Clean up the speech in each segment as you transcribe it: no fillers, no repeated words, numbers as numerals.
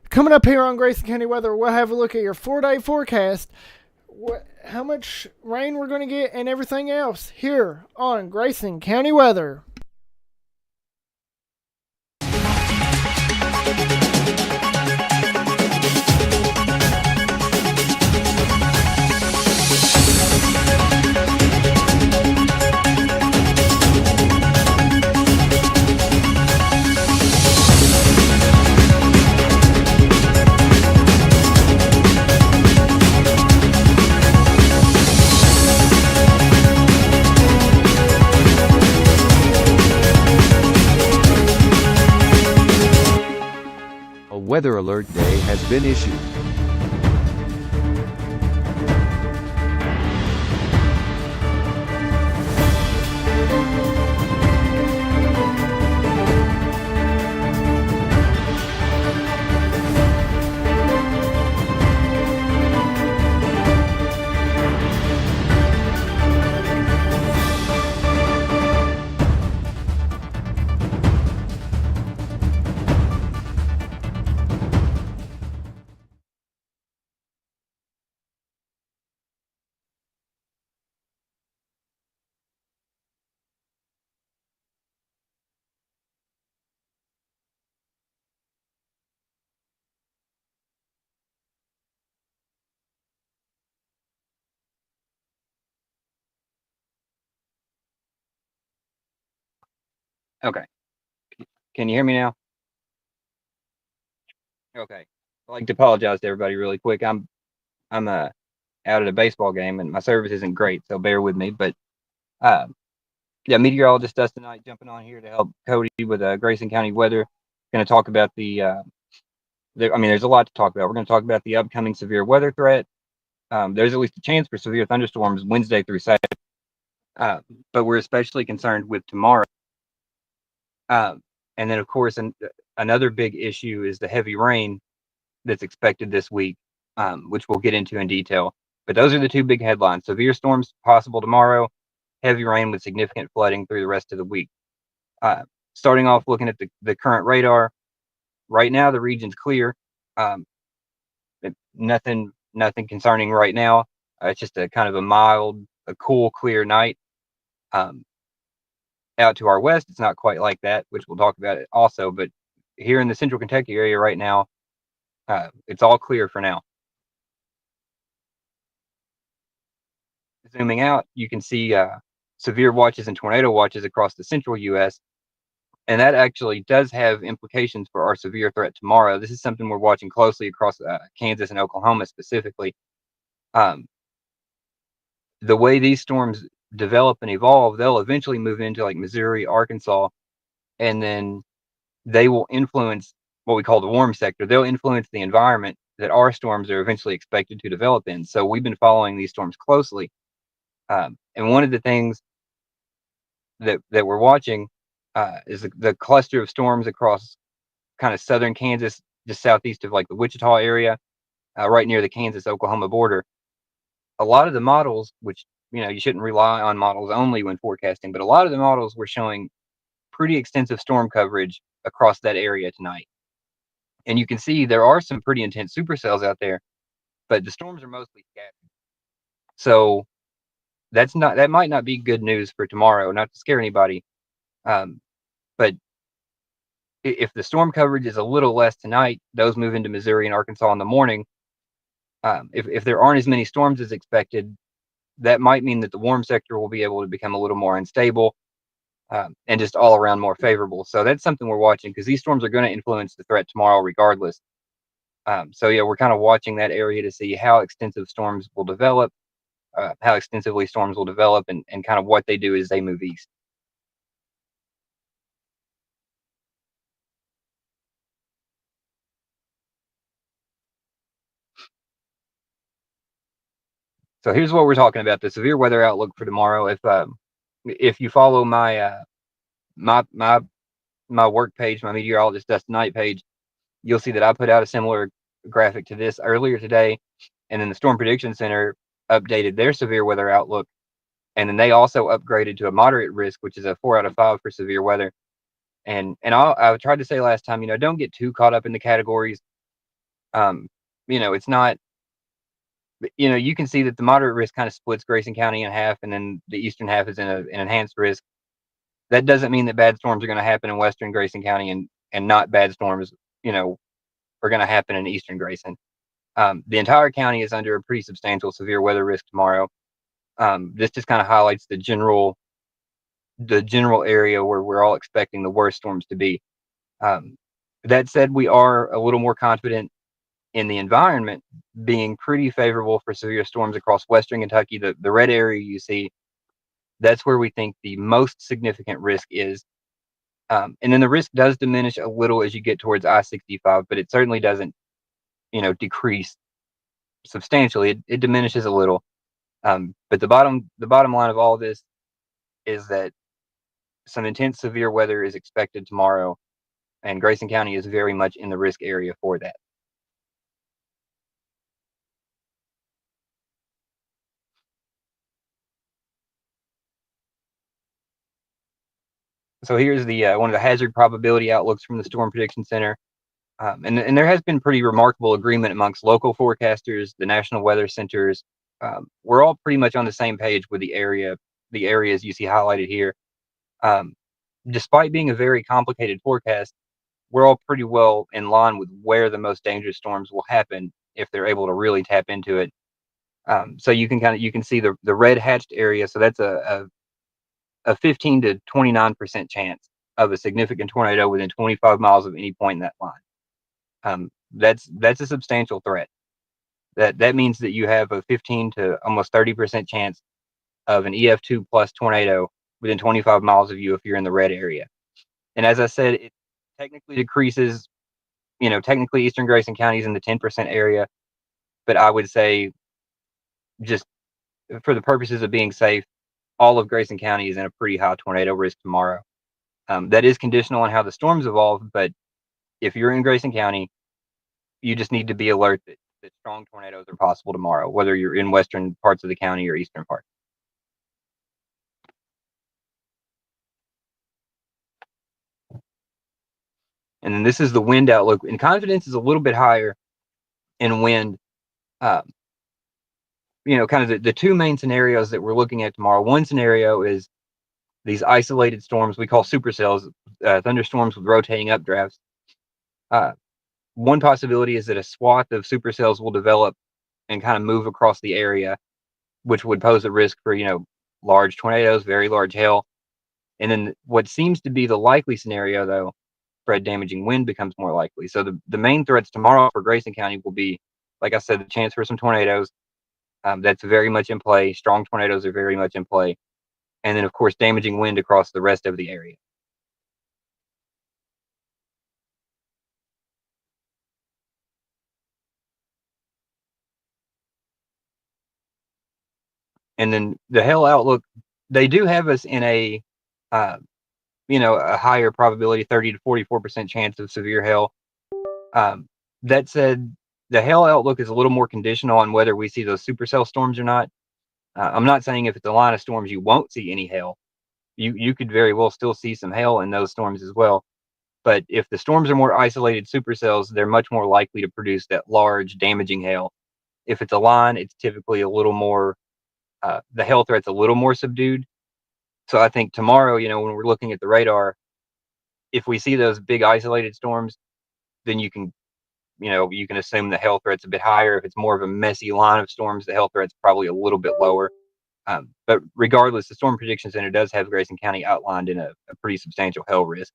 Coming up here on Grayson County Weather, we'll have a look at your 4-day forecast, how much rain we're going to get, and everything else here on Grayson County Weather. A weather alert day has been issued. Okay. Can you hear me now? Okay. I'd like to apologize to everybody really quick. I'm out at a baseball game and my service isn't great, so bear with me. But uh, yeah, meteorologist Dustin tonight jumping on here to help Cody with Grayson County weather. Going to talk about there's a lot to talk about. We're going to talk about the upcoming severe weather threat. There's at least a chance for severe thunderstorms Wednesday through Saturday, but we're especially concerned with tomorrow. And then, of course, another big issue is the heavy rain that's expected this week, which we'll get into in detail. But those are the two big headlines. Severe storms possible tomorrow, heavy rain with significant flooding through the rest of the week. Starting off looking at the current radar, right now the region's clear. Um, nothing concerning right now. It's just a kind of a mild, a cool, clear night. Out to our west, it's not quite like that, which we'll talk about it also. But here in the central Kentucky area right now, it's all clear for now. Zooming out, you can see severe watches and tornado watches across the central U.S. And that actually does have implications for our severe threat tomorrow. This is something we're watching closely across Kansas and Oklahoma specifically. The way these storms develop and evolve, they'll eventually move into like Missouri, Arkansas, and then they will influence what we call the warm sector. They'll influence the environment that our storms are eventually expected to develop in. So we've been following these storms closely. And one of the things that we're watching is the cluster of storms across kind of southern Kansas, just southeast of like the Wichita area, right near the Kansas-Oklahoma border. A lot of the models, which you shouldn't rely on models only when forecasting, but a lot of the models were showing pretty extensive storm coverage across that area tonight. And you can see there are some pretty intense supercells out there, but the storms are mostly scattered. So that might not be good news for tomorrow, not to scare anybody. But if the storm coverage is a little less tonight, those move into Missouri and Arkansas in the morning. If there aren't as many storms as expected, that might mean that the warm sector will be able to become a little more unstable and just all around more favorable. So that's something we're watching because these storms are going to influence the threat tomorrow regardless. So yeah, we're kind of watching that area to see how extensive storms will develop, how extensively storms will develop, and kind of what they do as they move east. So here's what we're talking about: the severe weather outlook for tomorrow. If you follow my my work page, my meteorologist Dustin Knight page, you'll see that I put out a similar graphic to this earlier today, and then the Storm Prediction Center updated their severe weather outlook, and then they also upgraded to a moderate risk, which is a 4 out of 5 for severe weather. And I tried to say last time, don't get too caught up in the categories. It's not. You can see that the moderate risk kind of splits Grayson County in half, and then the eastern half is in an enhanced risk. That doesn't mean that bad storms are going to happen in western Grayson County, and not bad storms, are going to happen in eastern Grayson. The entire county is under a pretty substantial severe weather risk tomorrow. This just kind of highlights the general area where we're all expecting the worst storms to be. That said, we are a little more confident in the environment being pretty favorable for severe storms across western Kentucky. The red area you see, that's where we think the most significant risk is. And then the risk does diminish a little as you get towards I-65, but it certainly doesn't, decrease substantially. It diminishes a little. But the bottom line of all this is that some intense severe weather is expected tomorrow, and Grayson County is very much in the risk area for that. So here's the one of the hazard probability outlooks from the Storm Prediction Center. And there has been pretty remarkable agreement amongst local forecasters, the national weather centers. We're all pretty much on the same page with the areas you see highlighted here. Despite being a very complicated forecast, we're all pretty well in line with where the most dangerous storms will happen if they're able to really tap into it. So you can see the red hatched area. So that's a 15 to 29% chance of a significant tornado within 25 miles of any point in that line. That's a substantial threat. That means that you have a 15 to almost 30% chance of an EF2 plus tornado within 25 miles of you if you're in the red area. And as I said, it technically decreases. Technically Eastern Grayson County is in the 10% area, but I would say, just for the purposes of being safe, all of Grayson County is in a pretty high tornado risk tomorrow. That is conditional on how the storms evolve, but if you're in Grayson County, you just need to be alert that strong tornadoes are possible tomorrow, whether you're in western parts of the county or eastern parts. And then this is the wind outlook, and confidence is a little bit higher in wind. Kind of the two main scenarios that we're looking at tomorrow. One scenario is these isolated storms we call supercells, thunderstorms with rotating updrafts. One possibility is that a swath of supercells will develop and kind of move across the area, which would pose a risk for, large tornadoes, very large hail. And then what seems to be the likely scenario, though, spread damaging wind becomes more likely. So the main threats tomorrow for Grayson County will be, like I said, the chance for some tornadoes. That's very much in play. Strong tornadoes are very much in play. And then, of course, damaging wind across the rest of the area. And then the hail outlook, they do have us in a higher probability, 30 to 44% chance of severe hail. That said, the hail outlook is a little more conditional on whether we see those supercell storms or not. I'm not saying if it's a line of storms you won't see any hail. You could very well still see some hail in those storms as well. But if the storms are more isolated supercells, they're much more likely to produce that large damaging hail. If it's a line, it's typically a little more, the hail threat's a little more subdued. So I think tomorrow, when we're looking at the radar, if we see those big isolated storms, then you can assume the hail threat's a bit higher. If it's more of a messy line of storms, the hail threat's probably a little bit lower. But regardless, the Storm Prediction Center does have Grayson County outlined in a pretty substantial hail risk.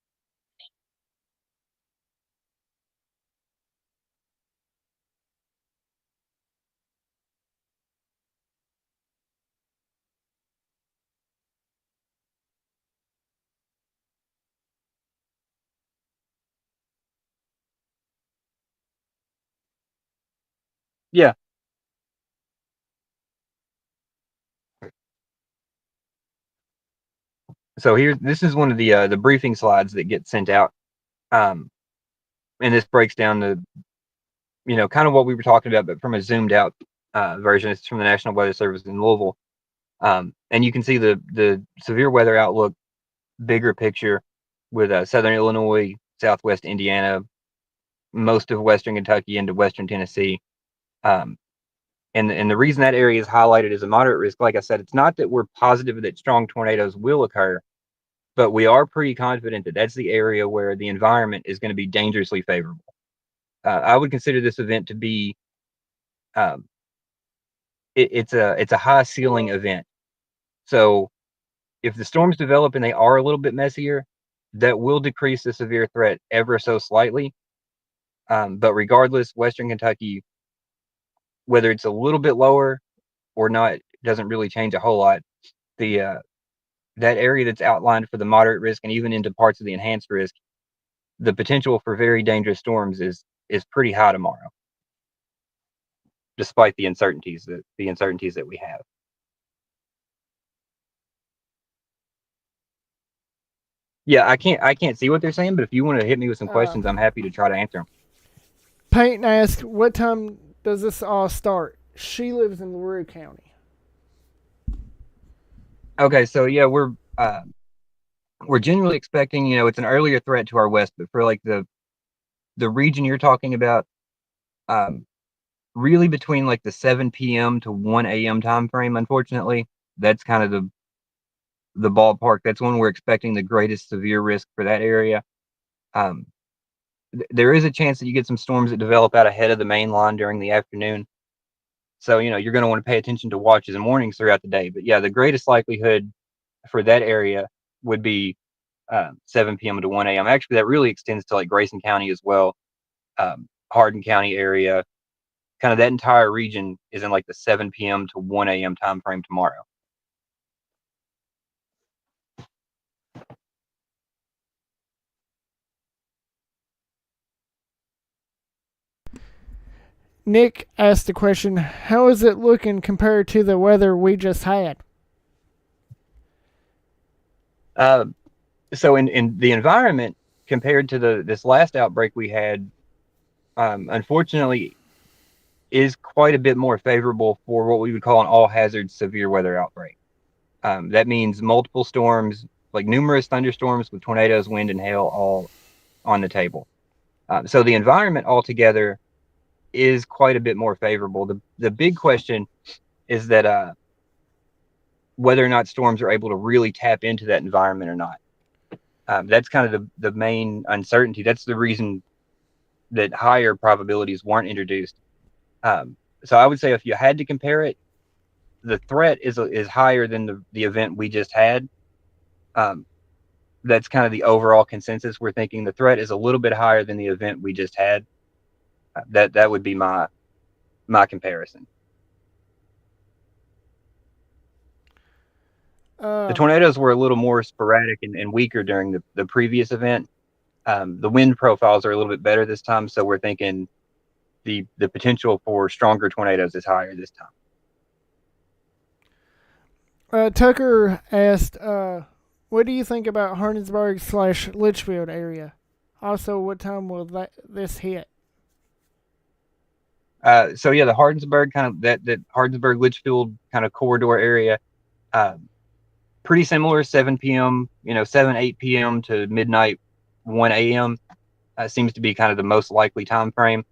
Yeah. So this is one of the briefing slides that get sent out, and this breaks down kind of what we were talking about, but from a zoomed out version. It's from the National Weather Service in Louisville, and you can see the severe weather outlook, bigger picture, with southern Illinois, southwest Indiana, most of western Kentucky into western Tennessee. Um, and the reason that area is highlighted as a moderate risk, like I said, it's not that we're positive that strong tornadoes will occur, but we are pretty confident that that's the area where the environment is going to be dangerously favorable. I would consider this event to be um, it's a high ceiling event. So if the storms develop and they are a little bit messier, that will decrease the severe threat ever so slightly. But regardless, Western Kentucky, whether it's a little bit lower or not, doesn't really change a whole lot. The that area that's outlined for the moderate risk and even into parts of the enhanced risk, the potential for very dangerous storms is pretty high tomorrow, despite the uncertainties that we have. Yeah, I can't see what they're saying, but if you want to hit me with some questions, I'm happy to try to answer them. Peyton asked, "What time does this all start?" She lives in LaRue County. Okay, so yeah, we're generally expecting, it's an earlier threat to our west, but for like the region you're talking about, um, really between like the 7 p.m. to 1 a.m. time frame, unfortunately, that's kind of the ballpark. That's when we're expecting the greatest severe risk for that area. Um, there is a chance that you get some storms that develop out ahead of the main line during the afternoon. So, you're going to want to pay attention to watches and warnings throughout the day. But yeah, the greatest likelihood for that area would be 7 p.m. to 1 a.m. Actually, that really extends to like Grayson County as well, Hardin County area. Kind of that entire region is in like the 7 p.m. to 1 a.m. time frame tomorrow. Nick asked the question, "How is it looking compared to the weather we just had?" Uh, so in the environment compared to this last outbreak we had, unfortunately, is quite a bit more favorable for what we would call an all hazard severe weather outbreak. That means multiple storms, like numerous thunderstorms with tornadoes, wind, and hail all on the table. So the environment altogether is quite a bit more favorable. The big question is that whether or not storms are able to really tap into that environment or not. That's kind of the main uncertainty. That's the reason that higher probabilities weren't introduced. So I would say if you had to compare it, the threat is higher than the event we just had. That's kind of the overall consensus. We're thinking the threat is a little bit higher than the event we just had. That would be my comparison. The Um, tornadoes were a little more sporadic and weaker during the previous event. The wind profiles are a little bit better this time, so we're thinking the potential for stronger tornadoes is higher this time. Tucker asked, "What do you think about Hardinsburg / Litchfield area? Also, what time will this hit?" So yeah, the Hardinsburg kind of that Hardinsburg Litchfield kind of corridor area, pretty similar. 7 p.m. 7 8 p.m. to midnight 1 a.m. Seems to be kind of the most likely time frame.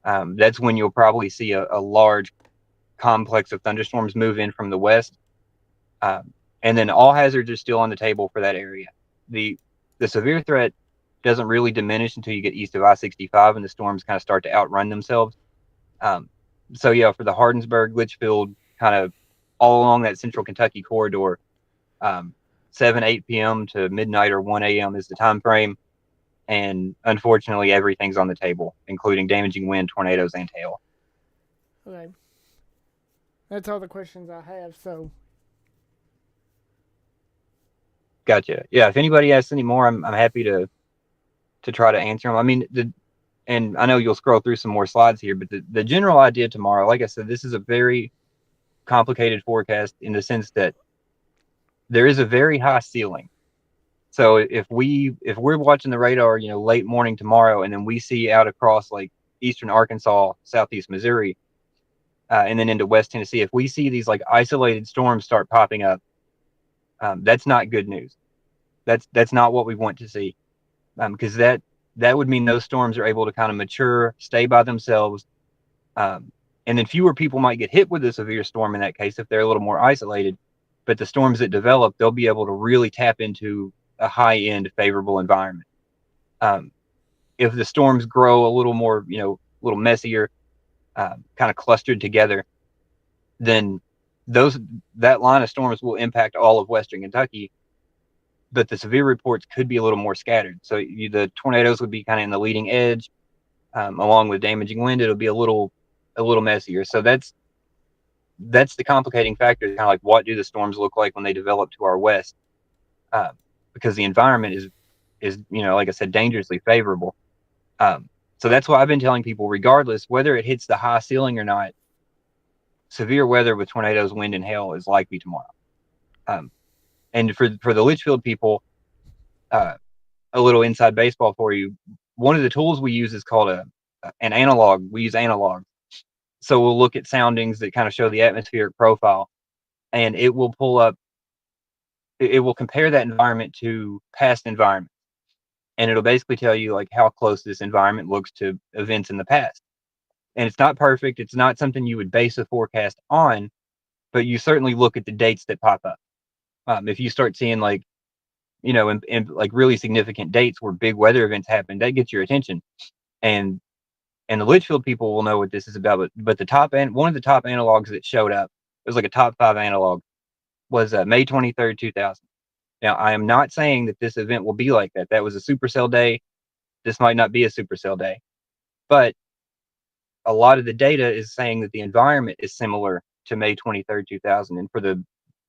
That's when you'll probably see a large complex of thunderstorms move in from the west. And then all hazards are still on the table for that area. The severe threat doesn't really diminish until you get east of I-65 and the storms kind of start to outrun themselves. So yeah, for the Hardinsburg, Litchfield, kind of all along that central Kentucky corridor, 7 8 p.m. to midnight or 1 a.m. is the time frame. And unfortunately, everything's on the table, including damaging wind, tornadoes, and hail. Okay. That's all the questions I have. So, Gotcha. Yeah, if anybody asks any more, I'm happy to try to answer them. I mean, and I know you'll scroll through some more slides here, but the general idea tomorrow, like I said, this is a very complicated forecast in the sense that there is a very high ceiling. So if we're watching the radar, late morning tomorrow, and then we see out across like eastern Arkansas, southeast Missouri, and then into West Tennessee, if we see these like isolated storms start popping up, that's not good news. That's not what we want to see, because that would mean those storms are able to kind of mature, stay by themselves. And then fewer people might get hit with a severe storm in that case if they're a little more isolated. But the storms that develop, they'll be able to really tap into a high end favorable environment. If the storms grow a little more, a little messier, kind of clustered together, then that line of storms will impact all of Western Kentucky. But the severe reports could be a little more scattered. So the tornadoes would be kind of in the leading edge, along with damaging wind. It'll be a little messier. So that's the complicating factor. Kind of like, what do the storms look like when they develop to our west? Because the environment is like I said, dangerously favorable. So that's why I've been telling people, regardless whether it hits the high ceiling or not, severe weather with tornadoes, wind, and hail is likely tomorrow. And for the Litchfield people, a little inside baseball for you. One of the tools we use is called an analog. We use analog. So we'll look at soundings that kind of show the atmospheric profile, and it will pull up. It will compare that environment to past environments, and it'll basically tell you like how close this environment looks to events in the past. And it's not perfect. It's not something you would base a forecast on, but you certainly look at the dates that pop up. If you start seeing like, in like really significant dates where big weather events happen, that gets your attention. And the Litchfield people will know what this is about. But one of the top analogs that showed up, it was like a top 5 analog, was May 23rd, 2000. Now, I am not saying that this event will be like that. That was a supercell day. This might not be a supercell day, but a lot of the data is saying that the environment is similar to May 23rd, 2000. And for the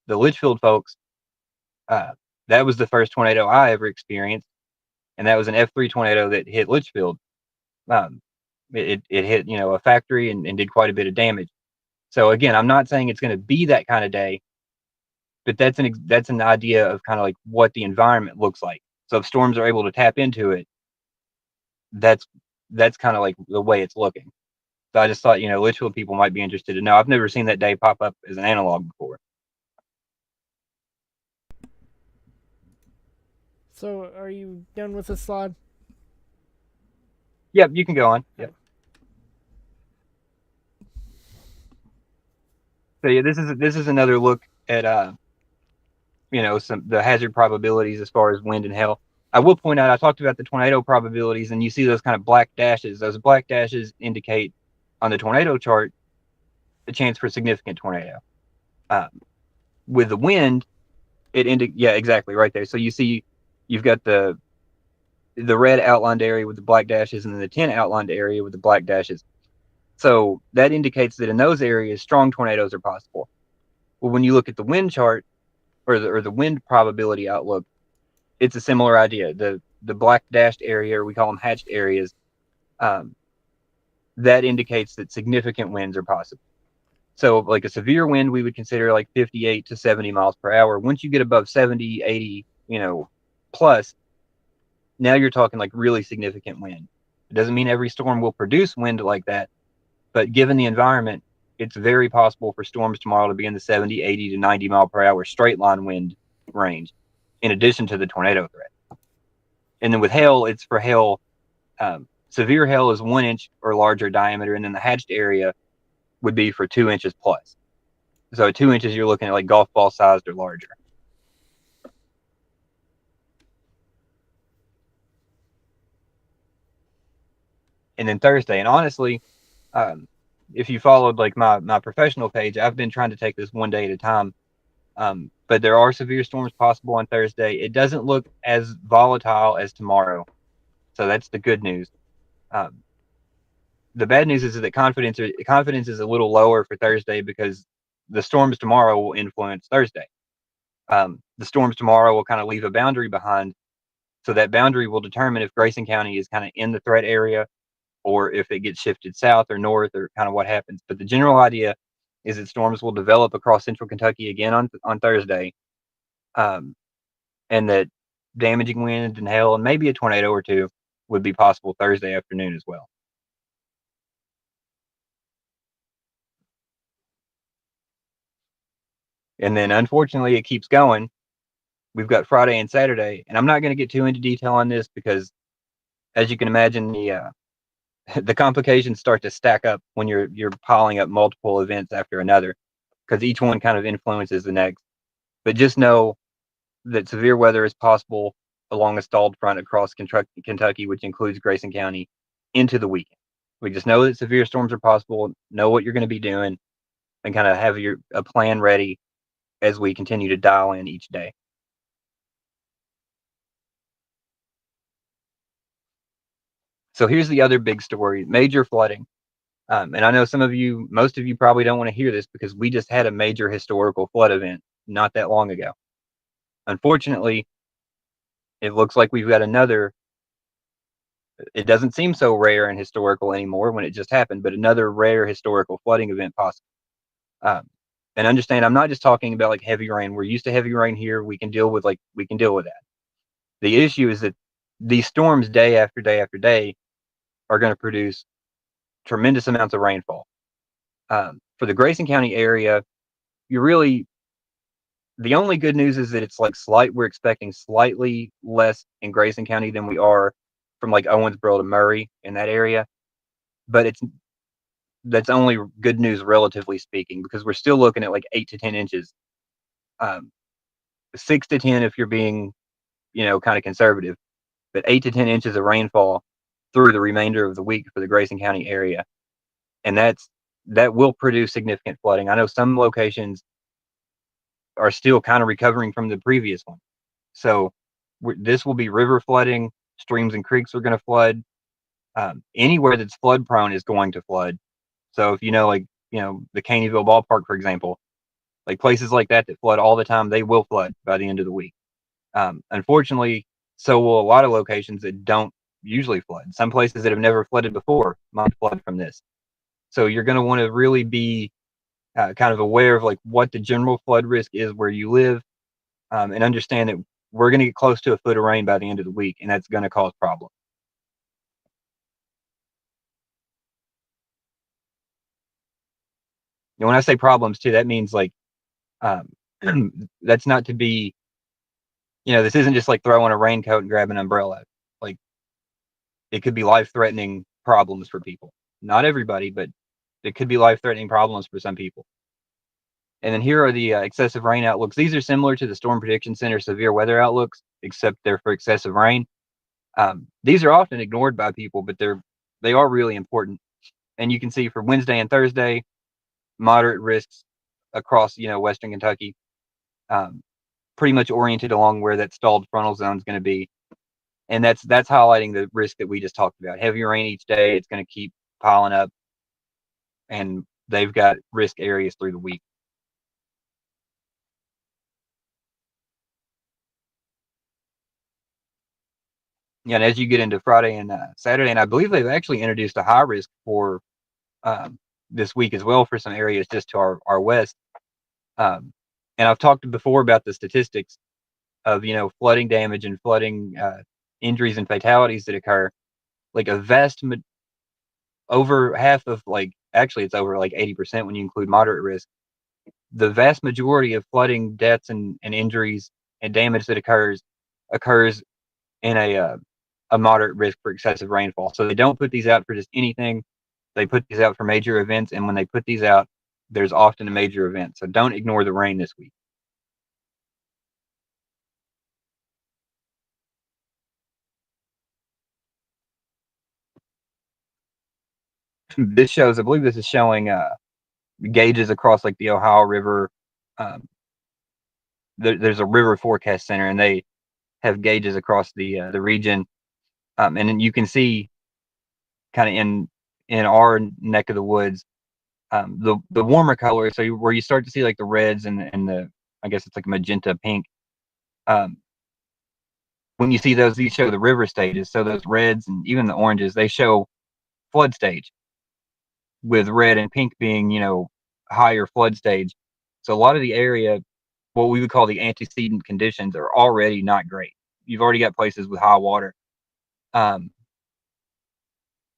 Litchfield folks, that was the first tornado I ever experienced, and that was an F3 tornado that hit Litchfield. It hit a factory and did quite a bit of damage. So again, I'm not saying it's going to be that kind of day, but that's an idea of kind of like what the environment looks like. So if storms are able to tap into it, that's kind of like the way it's looking. So I just thought Litchfield people might be interested to know. I've never seen that day pop up as an analog before. So, are you done with the slide? Yep, you can go on. Yep. So yeah, this is another look at the hazard probabilities as far as wind and hail. I will point out, I talked about the tornado probabilities, and you see those kind of black dashes. Those black dashes indicate on the tornado chart the chance for significant tornado. With the wind, yeah, exactly right there. So you see, you've got the red outlined area with the black dashes, and then the 10 outlined area with the black dashes. So that indicates that in those areas, strong tornadoes are possible. Well, when you look at the wind chart or the wind probability outlook, it's a similar idea. The black dashed area, or we call them hatched areas, that indicates that significant winds are possible. So like a severe wind, we would consider like 58 to 70 miles per hour. Once you get above 70, 80, plus, now you're talking like really significant wind. It doesn't mean every storm will produce wind like that, but given the environment, it's very possible for storms tomorrow to be in the 70, 80 to 90 mile per hour straight line wind range, in addition to the tornado threat. And then with hail, it's for hail. Severe hail is 1 inch or larger diameter, and then the hatched area would be for 2 inches plus. So 2 inches, you're looking at like golf ball sized or larger. And then Thursday, and honestly, if you followed like my professional page, I've been trying to take this one day at a time. But there are severe storms possible on Thursday. It doesn't look as volatile as tomorrow, so that's the good news. The bad news is that confidence is a little lower for Thursday because the storms tomorrow will influence Thursday. The storms tomorrow will kind of leave a boundary behind, so that boundary will determine if Grayson County is kind of in the threat area or if it gets shifted south or north, or kind of what happens. But the general idea is that storms will develop across central Kentucky again on Thursday, and that damaging wind and hail and maybe a tornado or two would be possible Thursday afternoon as well. And then unfortunately it keeps going. We've got Friday and Saturday, and I'm not going to get too into detail on this because as you can imagine, the the complications start to stack up when you're piling up multiple events after another, because each one kind of influences the next. But just know that severe weather is possible along a stalled front across Kentucky, which includes Grayson County, into the weekend. We just know that severe storms are possible. Know what you're going to be doing, and kind of have a plan ready as we continue to dial in each day. So here's the other big story: major flooding. And I know most of you probably don't want to hear this because we just had a major historical flood event not that long ago. Unfortunately, it looks like we've got another. It doesn't seem so rare and historical anymore when it just happened, but another rare historical flooding event possible. Um, and understand, I'm not just talking about like heavy rain. We're used to heavy rain here. We can deal with that. The issue is that these storms, day after day after day, are going to produce tremendous amounts of rainfall. For the Grayson County area, you really the only good news is that it's like we're expecting slightly less in Grayson County than we are from like Owensboro to Murray in that area. But that's only good news relatively speaking, because we're still looking at like 8 to 10 inches, 6 to 10 if you're being, kind of conservative, but 8 to 10 inches of rainfall through the remainder of the week for the Grayson County area. And that will produce significant flooding. I know some locations are still kind of recovering from the previous one. So this will be river flooding. Streams and creeks are going to flood. Anywhere that's flood prone is going to flood. So if the Caneyville ballpark, for example, like places like that flood all the time, they will flood by the end of the week. Unfortunately, so will a lot of locations that don't usually flood. Some places that have never flooded before might flood from this. So you're going to want to really be kind of aware of like what the general flood risk is where you live, and understand that we're going to get close to a foot of rain by the end of the week, and that's going to cause problems. And when I say problems too, that means like um, that's not to be, this isn't just like throwing a raincoat and grab an umbrella. Like it could be life-threatening problems for people. Not everybody, but it could be life-threatening problems for some people. And then here are the excessive rain outlooks. These are similar to the Storm Prediction Center severe weather outlooks, except they're for excessive rain. These are often ignored by people, but they are really important. And you can see for Wednesday and Thursday, moderate risks across Western Kentucky, pretty much oriented along where that stalled frontal zone is going to be. And that's highlighting the risk that we just talked about. Heavy rain each day, it's going to keep piling up, and they've got risk areas through the week. Yeah, and as you get into Friday and Saturday, and I believe they've actually introduced a high risk for this week as well for some areas just to our west. And I've talked before about the statistics of flooding damage and flooding injuries and fatalities that occur. Like over half of actually it's over like 80% when you include moderate risk. The vast majority of flooding deaths and injuries and damage that occurs in a moderate risk for excessive rainfall. So they don't put these out for just anything. They put these out for major events, and when they put these out, there's often a major event. So don't ignore the rain this week. I believe this is showing gauges across like the Ohio River. There's a river forecast center, and they have gauges across the region. And then you can see kind of in our neck of the woods, the warmer colors. So where you start to see like the reds and the, I guess it's like magenta pink. Um, when you see those, these show the river stages. So those reds and even the oranges, they show flood stage, with red and pink being, higher flood stage. So a lot of the area, what we would call the antecedent conditions, are already not great. You've already got places with high water. Um,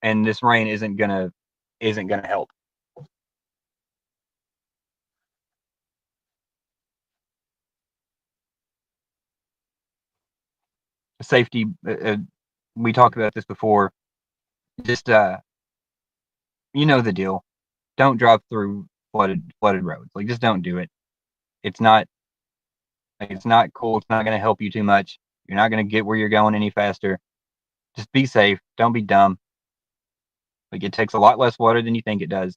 and this rain isn't gonna help. Safety, we talked about this before. Just you know the deal. Don't drive through flooded roads. Like, just don't do it. It's not it's not cool. It's not going to help you too much. You're not going to get where you're going any faster. Just be safe. Don't be dumb. Like, it takes a lot less water than you think it does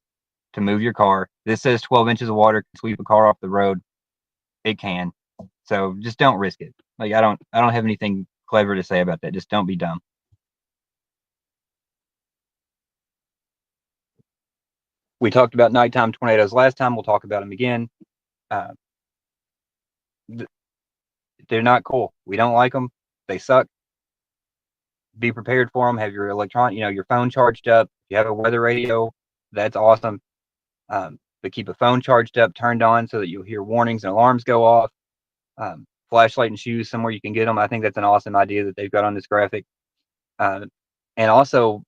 to move your car. This says 12 inches of water can sweep a car off the road. It can. So just don't risk it. Like, I don't have anything clever to say about that. Just don't be dumb. We talked about nighttime tornadoes last time. We'll talk about them again. Uh, they're not cool. We don't like them. They suck. Be prepared for them. Have your your phone charged up. If you have a weather radio, that's awesome. But keep a phone charged up, turned on, so that you'll hear warnings and alarms go off. Flashlight and shoes somewhere you can get them. I think that's an awesome idea that they've got on this graphic. And also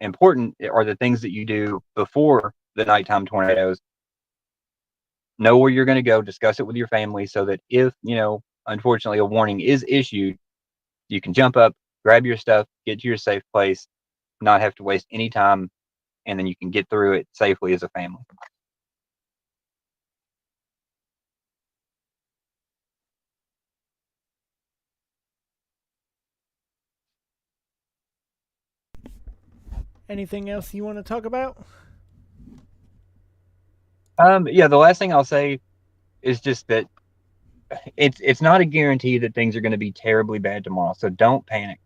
important are the things that you do before the nighttime tornadoes. Know where you're going to go, discuss it with your family, so that if, unfortunately a warning is issued, you can jump up, grab your stuff, get to your safe place, not have to waste any time, and then you can get through it safely as a family. Anything else you want to talk about? Yeah, the last thing I'll say is just that it's not a guarantee that things are going to be terribly bad tomorrow, so don't panic.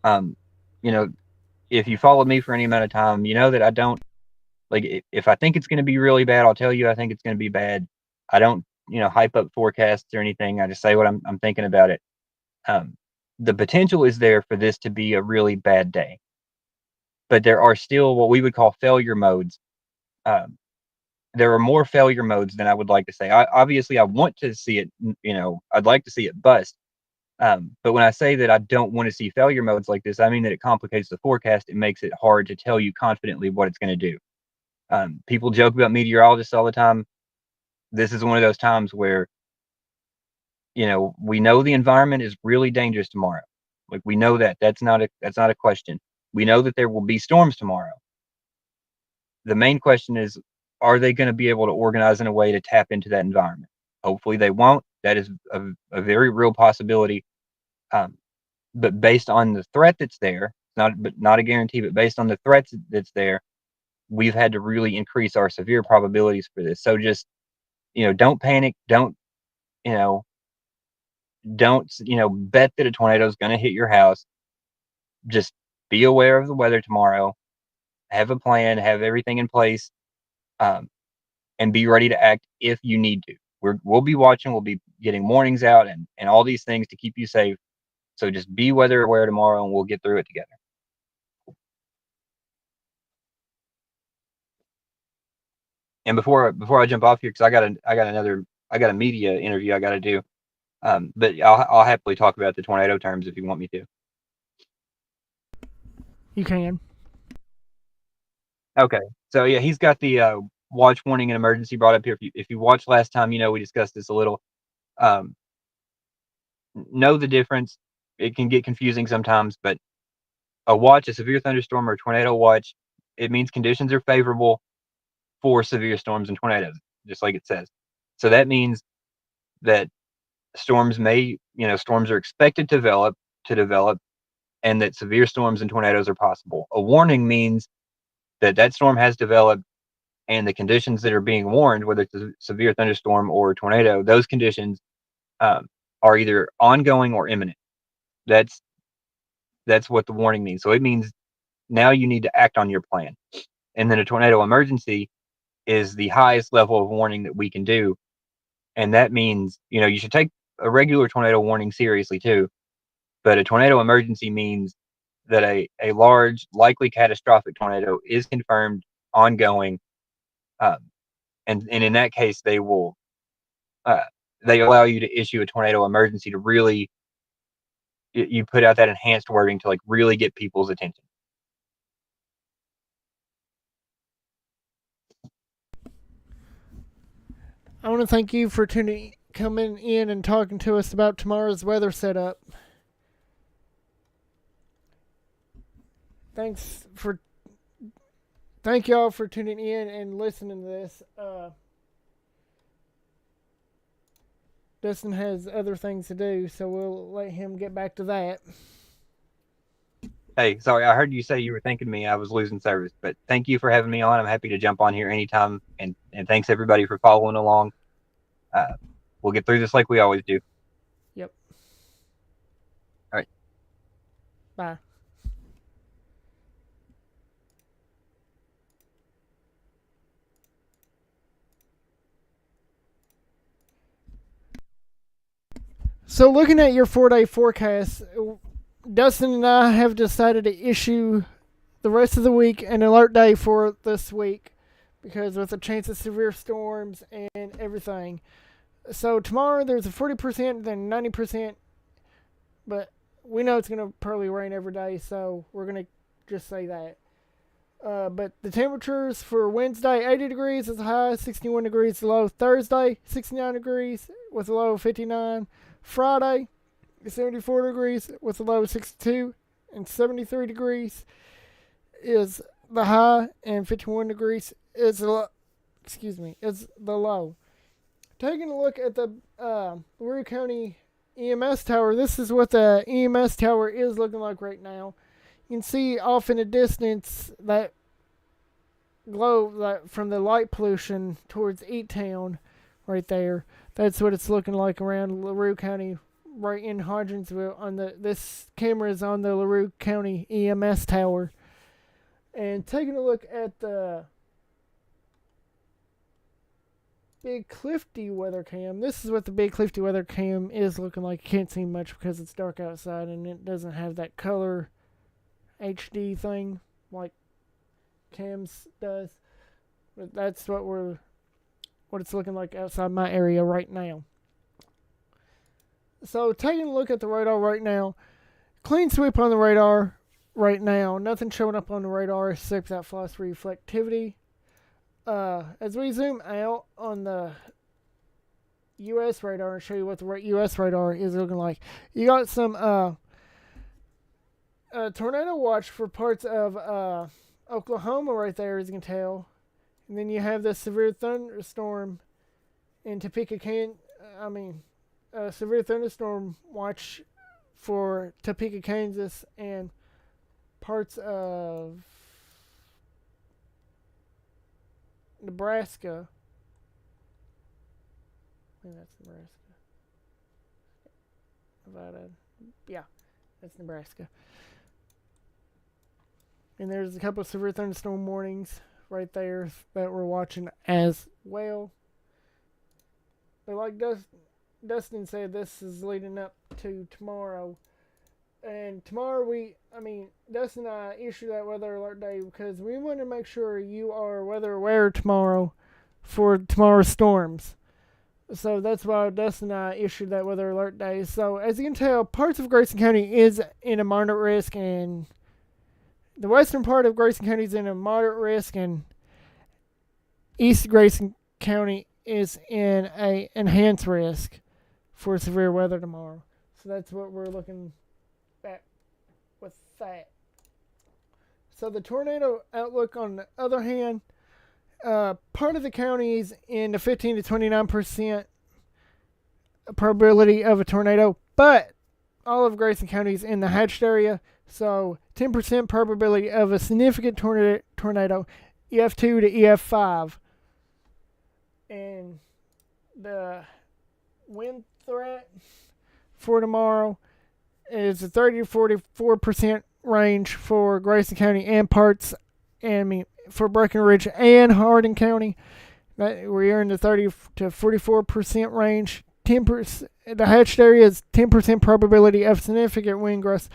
Um, you know, if you followed me for any amount of time, you know that I don't like, if I think it's going to be really bad, I'll tell you I think it's going to be bad. I don't, hype up forecasts or anything. I just say what I'm thinking about it. Um, the potential is there for this to be a really bad day, but there are still what we would call failure modes. Um, there are more failure modes than I would like to say. Obviously, I want to see it. I'd like to see it bust. But when I say that I don't want to see failure modes like this, I mean that it complicates the forecast. It makes it hard to tell you confidently what it's going to do. People joke about meteorologists all the time. This is one of those times where, we know the environment is really dangerous tomorrow. Like, we know that. That's not a question. We know that there will be storms tomorrow. The main question is, are they going to be able to organize in a way to tap into that environment? Hopefully they won't. That is a very real possibility. But based on the threat that's there, not a guarantee, but based on the threats that's there, we've had to really increase our severe probabilities for this. So just, don't panic. You know, don't, bet that a tornado is going to hit your house. Just be aware of the weather tomorrow. Have a plan. Have everything in place, and be ready to act if you need to. We'll be watching. We'll be getting warnings out and all these things to keep you safe. So just be weather aware tomorrow, and we'll get through it together. And before I jump off here, because I got a media interview I got to do. But I'll happily talk about the tornado terms if you want me to. You can. Okay. So yeah, he's got the watch warning and emergency brought up here. If you watched last time, we discussed this a little. Um, know the difference. It can get confusing sometimes, but a severe thunderstorm or a tornado watch, it means conditions are favorable for severe storms and tornadoes, just like it says. So that means that storms are expected to develop, and that severe storms and tornadoes are possible. A warning means that storm has developed, and the conditions that are being warned, whether it's a severe thunderstorm or a tornado, those conditions are either ongoing or imminent. That's what the warning means. So it means now you need to act on your plan. And then a tornado emergency is the highest level of warning that we can do. And that means, you should take a regular tornado warning seriously too. But a tornado emergency means that a large, likely catastrophic tornado is confirmed, ongoing. And in that case, they allow you to issue a tornado emergency to really, you put out that enhanced wording to really get people's attention. I want to thank you for coming in and talking to us about tomorrow's weather setup. thank y'all for tuning in and listening to this. Dustin has other things to do, so we'll let him get back to that. Hey, sorry, I heard you say you were thanking me. I was losing service, but thank you for having me on. I'm happy to jump on here anytime, and thanks everybody for following along. We'll get through this like we always do. Yep. All right. Bye. So, looking at your 4-day forecast, Dustin and I have decided to issue the rest of the week an alert day for this week because with the chance of severe storms and everything. So, tomorrow there's a 40%, then 90%, but we know it's going to probably rain every day, so we're going to just say that. But the temperatures for Wednesday, 80 degrees is the high, 61 degrees is the low. Thursday, 69 degrees with a low of 59. Friday, 74 degrees with a low of 62. And 73 degrees is the high, and 51 degrees is the low. Taking a look at the LaRue County EMS tower, this is what the EMS tower is looking like right now. You can see off in the distance that glow from the light pollution towards Eatown right there. That's what it's looking like around LaRue County, right in Hodgensville. This camera is on the LaRue County EMS tower. And taking a look at the Big Clifty weather cam. This is what the Big Clifty weather cam is looking like. You can't see much because it's dark outside and it doesn't have that color HD thing like cams does. But that's what it's looking like outside my area right now. So taking a look at the radar right now, clean sweep on the radar right now. Nothing showing up on the radar except that phosphor reflectivity. As we zoom out on the U.S. radar and show you what the U.S. radar is looking like, you got some tornado watch for parts of Oklahoma right there, as you can tell. And then you have the severe thunderstorm in Topeka, severe thunderstorm watch for Topeka, Kansas, and parts of Nebraska. I think that's Nebraska. Nevada. Yeah, that's Nebraska. And there's a couple of severe thunderstorm warnings right there that we're watching as well. But like Dustin said, this is leading up to tomorrow. And tomorrow Dustin and I issued that weather alert day because we want to make sure you are weather aware tomorrow for tomorrow's storms. So that's why Dustin and I issued that weather alert day. So as you can tell, parts of Grayson County is in a moderate risk, and the western part of Grayson County is in a moderate risk, and east Grayson County is in a enhanced risk for severe weather tomorrow. So that's what we're looking at with that. So the tornado outlook, on the other hand, part of the county is in the 15 to 29% probability of a tornado, but all of Grayson County is in the hatched area, so 10% probability of a significant tornado, EF2 to EF5. And the wind threat for tomorrow is a 30 to 44% range for Grayson County and for Breckenridge and Hardin County. We're in the 30 to 44% range. 10%, the hatched area is 10% probability of significant wind gusts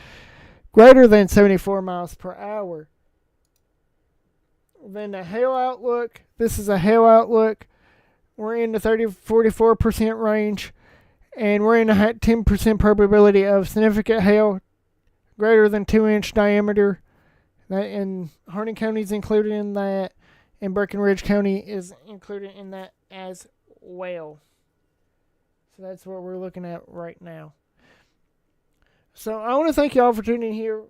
greater than 74 miles per hour. Then the hail outlook. This is a hail outlook. We're in the 30 to 44% range, and we're in a 10% probability of significant hail greater than 2-inch diameter. And Hardin County is included in that, and Breckenridge County is included in that as well. So that's what we're looking at right now. So I want to thank y'all for tuning in here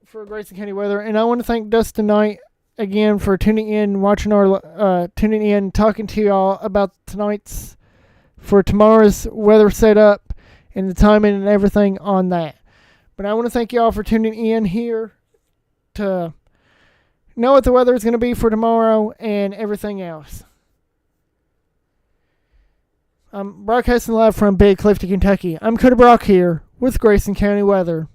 for Grayson County weather, and I want to thank Dustin Knight again for tuning in, talking to y'all about tomorrow's weather setup and the timing and everything on that. But I want to thank y'all for tuning in here to know what the weather is going to be for tomorrow and everything else. I'm broadcasting live from Big Clifton, Kentucky. I'm Cody Brock here with Grayson County Weather.